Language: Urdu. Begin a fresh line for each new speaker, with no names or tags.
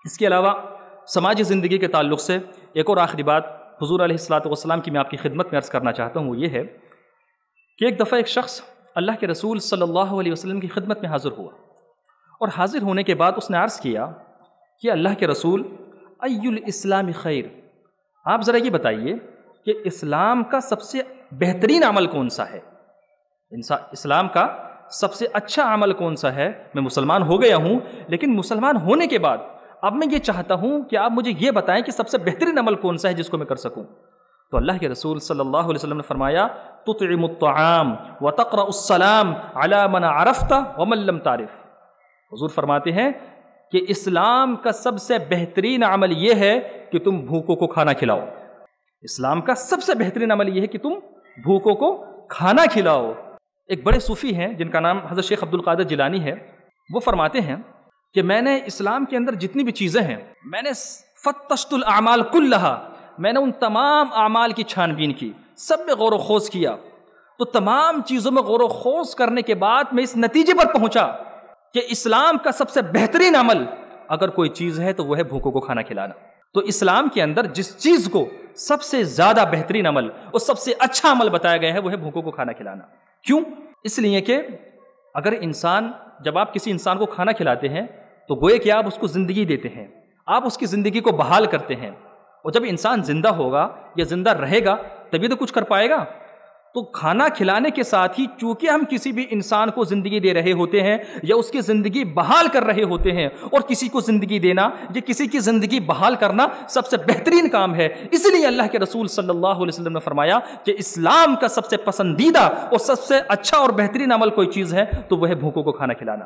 اس کے علاوہ سماجی زندگی کے تعلق سے ایک اور آخری بات حضور علیہ الصلاۃ والسلام کی میں آپ کی خدمت میں عرض کرنا چاہتا ہوں، وہ یہ ہے کہ ایک دفعہ ایک شخص اللہ کے رسول صلی اللہ علیہ وسلم کی خدمت میں حاضر ہوا، اور حاضر ہونے کے بعد اس نے عرض کیا کہ اللہ کے رسول ای الاسلام خیر، آپ ذرا یہ بتائیے کہ اسلام کا سب سے بہترین عمل کون سا ہے، اسلام کا سب سے اچھا عمل کون سا ہے؟ میں مسلمان ہو گیا ہوں، لیکن مسلمان ہونے کے بعد اب میں یہ چاہتا ہوں کہ آپ مجھے یہ بتائیں کہ سب سے بہترین عمل کون سا ہے جس کو میں کر سکوں۔ تو اللہ کے رسول صلی اللہ علیہ وسلم نے فرمایا تطعم الطعام وتقرأ السلام علی من عرفت ومن لم تعرف۔ حضور فرماتے ہیں کہ اسلام کا سب سے بہترین عمل یہ ہے کہ تم بھوکوں کو کھانا کھلاؤ۔ اسلام کا سب سے بہترین عمل یہ ہے کہ تم بھوکوں کو کھانا کھلاؤ۔ ایک بڑے صوفی ہیں جن کا نام حضرت شیخ عبد القادر جیلانی ہے، وہ فرماتے ہیں کہ میں نے اسلام کے اندر جتنی بھی چیزیں ہیں، میں نے فتشت الاعمال کلہا، میں نے ان تمام اعمال کی چھان بین کی، سب میں غور و خوض کیا، تو تمام چیزوں میں غور و خوض کرنے کے بعد میں اس نتیجے پر پہنچا کہ اسلام کا سب سے بہترین عمل اگر کوئی چیز ہے تو وہ ہے بھوکوں کو کھانا کھلانا۔ تو اسلام کے اندر جس چیز کو سب سے زیادہ بہترین عمل اور سب سے اچھا عمل بتایا گیا ہے وہ ہے بھوکوں کو کھانا کھلانا۔ کیوں؟ اس لیے کہ اگر جب آپ کسی انسان کو کھانا کھلاتے ہیں تو گوئے کہ آپ اس کو زندگی دیتے ہیں، آپ اس کی زندگی کو بحال کرتے ہیں، اور جب انسان زندہ ہوگا یا زندہ رہے گا تبھی تو کچھ کر پائے گا۔ تو کھانا کھلانے کے ساتھ ہی چونکہ ہم کسی بھی انسان کو زندگی دے رہے ہوتے ہیں یا اس کی زندگی بحال کر رہے ہوتے ہیں، اور کسی کو زندگی دینا یا کسی کی زندگی بحال کرنا سب سے بہترین کام ہے، اس لیے اللہ کے رسول صلی اللہ علیہ وسلم نے فرمایا کہ اسلام کا سب سے پسندیدہ اور سب سے اچھا اور بہترین عمل کوئی چیز ہے تو وہ ہے بھوکوں کو کھانا کھلانا۔